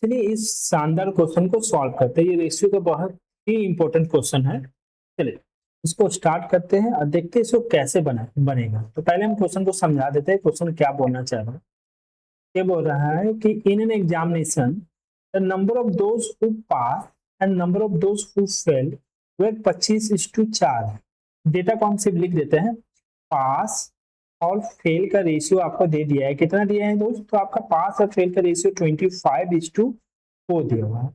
चलिए इस शानदार क्वेश्चन को सॉल्व करते हैं। ये रेशियो का बहुत ही इंपॉर्टेंट क्वेश्चन है। चलिए इसको स्टार्ट करते हैं और देखते हैं इसको कैसे बनेगा। तो पहले हम क्वेश्चन को समझा देते हैं क्वेश्चन क्या बोलना चाह रहा है। ये बोल रहा है कि in an examination the number of those who pass and number of those who fail वे 25:4 है। डेटा को हम सिर्फ लिख देते हैं। पास और फेल का रेशियो आपको दे दिया है। कितना दिया है दोस्त? तो आपका पास और फेल का रेशियो 25:4 दिया हुआ है।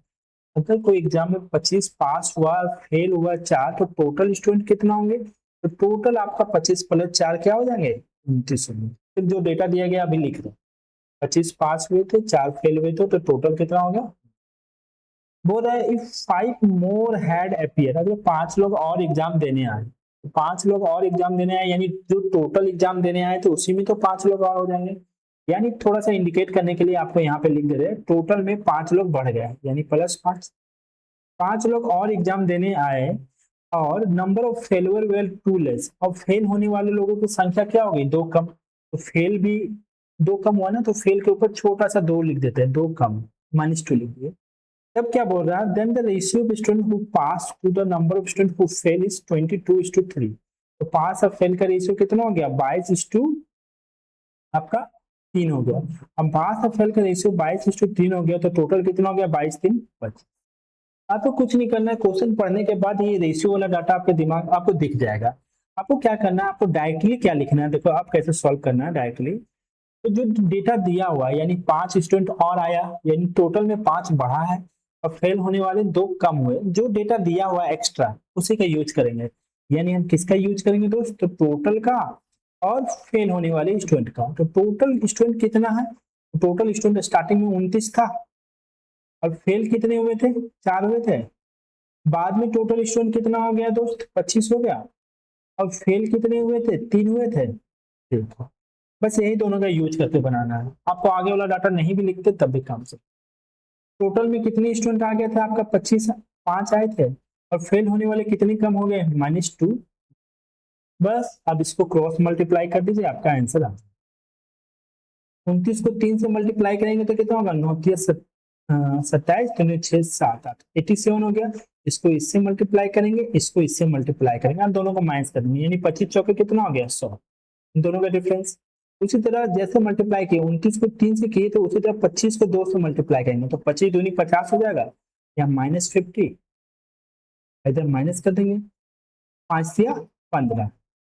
अगर कोई एग्जाम में 25 पास हुआ फेल हुआ 4 तो टोटल स्टूडेंट कितना होंगे? तो टोटल आपका 25 प्लस 4 क्या हो जाएंगे? 29 होंगे। फिर जो डेटा दिया गया अभी लिख दो। 25 पास हुए थे, 4 फेल हुए थे, तो टोटल कितना हो गया? बोल रहा है इफ 5 मोर हैड अपीयर, अगर 5 लोग और एग्जाम देने आए, तो 5 लोग और एग्जाम देने आए यानी जो टोटल एग्जाम देने आए तो उसी में तो 5 लोग और हो जाएंगे। यानी थोड़ा सा इंडिकेट करने के लिए आपको यहाँ पे लिख दे रहे हैं टोटल में 5 लोग बढ़ गए यानी +5। 5 लोग और एग्जाम देने आए और number of failure well 2 less. अब फेल होने वाले लोगों की संख्या क्या हो गई? 2 कम। तो फेल भी 2 कम हुआ ना, तो फेल के ऊपर छोटा सा 2 लिख देते हैं, 2 कम, -2 लिख दिए। तब क्या बोल रहा है? Then the ratio of student who pass to the number of student who fail is 22:3। तो पास और फेल का रेशियो कितना हो गया? 22 आपका 3 हो गया। अब पास और फेल का रेशियो 22:3 हो गया तो टोटल कितना हो गया? 22:3 25। आपको कुछ नहीं करना है, क्वेश्चन पढ़ने के बाद ये रेशियो वाला डाटा आपके दिमाग आपको दिख जाएगा। आपको क्या करना है? आपको डायरेक्टली क्या लिखना है? देखो आप कैसे सॉल्व करना है डायरेक्टली। तो जो डेटा दिया हुआ है यानी 5 स्टूडेंट और आया यानी टोटल में 5 बढ़ा है और फेल होने वाले 2 कम हुए। जो डेटा दिया हुआ है एक्स्ट्रा उसी का यूज करेंगे। यानी हम किसका यूज करेंगे दोस्त? तो टोटल का और फेल होने वाले स्टूडेंट का। तो टोटल स्टूडेंट कितना है? टोटल स्टूडेंट स्टार्टिंग में 29 था और फेल कितने हुए थे? 4 हुए थे। बाद में टोटल स्टूडेंट कितना हो गया दोस्त? 25 हो गया। और फेल कितने हुए थे? 3 हुए थे। देखो बस यही दोनों का यूज करके बनाना है। आपको आगे वाला डाटा नहीं भी लिखते तब भी काम से। टोटल में कितने स्टूडेंट आ गया था आपका? 25, 5 आए थे और फेल होने वाले कितने कम हो गए? -2। बस अब इसको क्रॉस मल्टीप्लाई कर दीजिए, आपका आंसर आ 29 को 3 से मल्टीप्लाई करेंगे तो कितना होगा? 9 27, 6 7 8 87 हो गया। इसको इससे मल्टीप्लाई करेंगे, इसको इससे मल्टीप्लाई करेंगे, आप दोनों को माइनस कर देंगे यानी 25 चौके कितना हो गया? 100। इन दोनों का डिफरेंस। उसी तरह जैसे मल्टीप्लाई किए 29 को 3 से किए तो उसी तरह 25 को 2 से मल्टीप्लाई करेंगे तो 25 दूनी 50 हो जाएगा या -50, इधर माइनस कर देंगे। 5 या 15,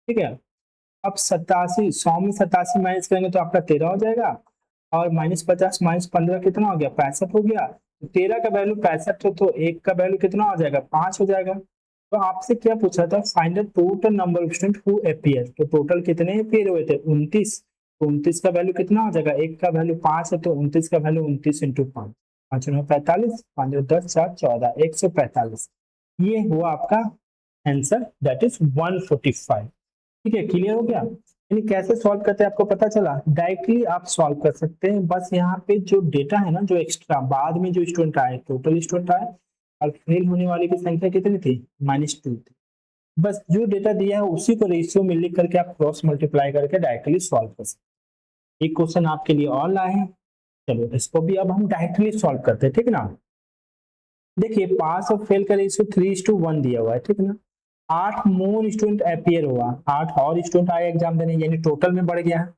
ठीक है। अब 87, 100 में 87 माइनस करेंगे तो आपका 13 हो जाएगा और -50 -15 कितना हो गया? 65 हो गया। 13 का वैल्यू 65 है तो 1 का वैल्यू कितना हो जाएगा? 5 हो जाएगा। तो आपसे क्या पूछा था? Find the total number of student who appear. तो टोटल कितने अपीयर हुए थे? 29। तो 29 का वैल्यू कितना हो जाएगा? 1 का वैल्यू 5 है तो 29 का वैल्यू 29 इंटू 5, 5 9 45, 5 10 4 14, 145। ये हुआ आपका आंसर, दैट इज 145। ठीक है, क्लियर हो गया? यानी कैसे सॉल्व करते हैं आपको पता चला। डायरेक्टली आप सॉल्व कर सकते हैं। बस यहाँ पे जो डेटा है ना, जो एक्स्ट्रा बाद में जो स्टूडेंट आए, टोटल स्टूडेंट आए और फेल होने वाले की संख्या कितनी थी? -2 थी। बस जो डेटा दिया है उसी को रेशियो में लिख करके आप क्रॉस मल्टीप्लाई करके डायरेक्टली सॉल्व कर सकते हैं। एक क्वेश्चन आपके लिए और लाए हैं, चलो इसको भी अब हम डायरेक्टली सॉल्व करते हैं, ठीक है ना। देखिए पास और फेल का रेशियो 3:1 दिया हुआ है, ठीक है ना। 8 मोर स्टूडेंट अपीयर हुआ, 8 और स्टूडेंट आए एग्जाम देने यानी टोटल में बढ़ गया है।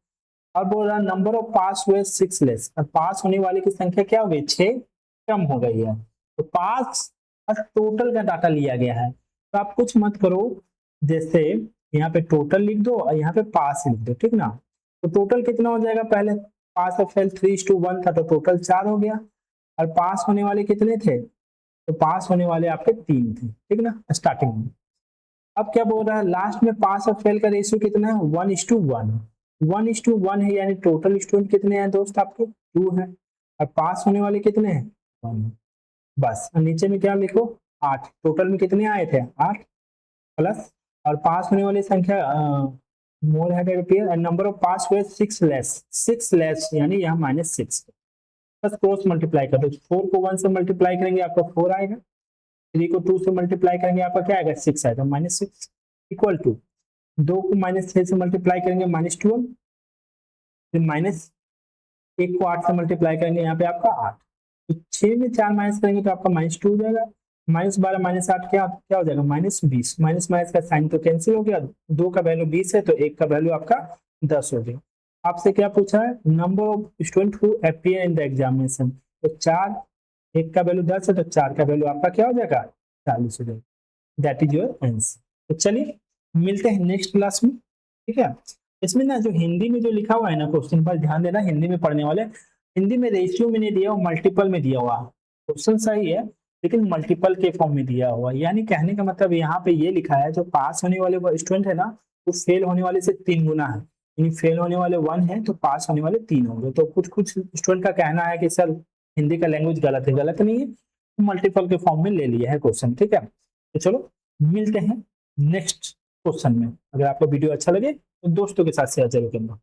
और बोल रहा नंबर ऑफ पास हुए 6 लेस, और पास होने वाले की संख्या क्या हो गई? 6 कम हो गई है। तो पास और टोटल का डाटा लिया गया है। तो आप कुछ मत करो, जैसे यहाँ पे टोटल लिख दो और यहाँ पे पास लिख दो, ठीक ना। तो टोटल कितना हो जाएगा? पहले पास और फेल 3:1 था तो टोटल 4 हो गया। और पास होने वाले कितने थे? तो पास होने वाले आपके 3 थे, ठीक ना, स्टार्टिंग में। अब क्या बोल रहा है? लास्ट में पास और फेल का रेशियो कितना है? 1:1। 1:1 है यानी टोटल स्टूडेंट कितने हैं दोस्त आपके? 2 है। और पास होने वाले कितने हैं? 1। बस नीचे में क्या लिखो? 8। टोटल में कितने आए थे? 8 प्लस और पास होने वाली संख्या मोर है एंड नंबर ऑफ पास हुए 6 लेस, 6 लेस यानी यहाँ -6। बस क्रॉस मल्टीप्लाई कर दो। 4 को 1 से मल्टीप्लाई करेंगे आपका 4 आएगा, 3 को 2 से मल्टीप्लाई करेंगे आपका क्या आएगा? 6 आएगा। -6 इक्वल टू 2 को -6 से मल्टीप्लाई करेंगे -12, फिर -1 को 8 से मल्टीप्लाई करेंगे यहाँ पे आपका 8। तो 6 में 4 माइनस करेंगे तो आपका -2 हो जाएगा। -12 -8 क्या क्या हो जाएगा, -20। माइनस माइनस का साइन तो कैंसिल हो गया, 2 का वैल्यू 20 है तो 1 का वैल्यू आपका 10 हो गया। आपसे क्या पूछा है, number of student who appear in the examination, तो 4, 1 का वैल्यू 10 है तो 4 का वैल्यू आपका क्या हो जाएगा, 40 हो जाएगा। That is your answer. तो चलिए मिलते हैं नेक्स्ट क्लास में, ठीक है। इसमें ना जो हिंदी में जो लिखा हुआ है ना क्वेश्चन पर ध्यान देना, हिंदी में पढ़ने वाले, हिंदी में रेशियो में नहीं दिया हुआ, मल्टीपल में दिया हुआ। क्वेश्चन सही है लेकिन मल्टीपल के फॉर्म में दिया हुआ, यानी कहने का मतलब यहाँ पे ये लिखा है जो पास होने वाले स्टूडेंट है ना वो फेल होने वाले से 3 गुना है, यानी फेल होने वाले 1 है तो पास होने वाले 3 होंगे। तो कुछ कुछ स्टूडेंट का कहना है कि सर हिंदी का लैंग्वेज गलत है, गलत नहीं है, मल्टीपल के फॉर्म में ले लिया है क्वेश्चन, ठीक है। तो चलो मिलते हैं नेक्स्ट क्वेश्चन में। अगर आपको वीडियो अच्छा लगे तो दोस्तों के साथ शेयर जरूर करना।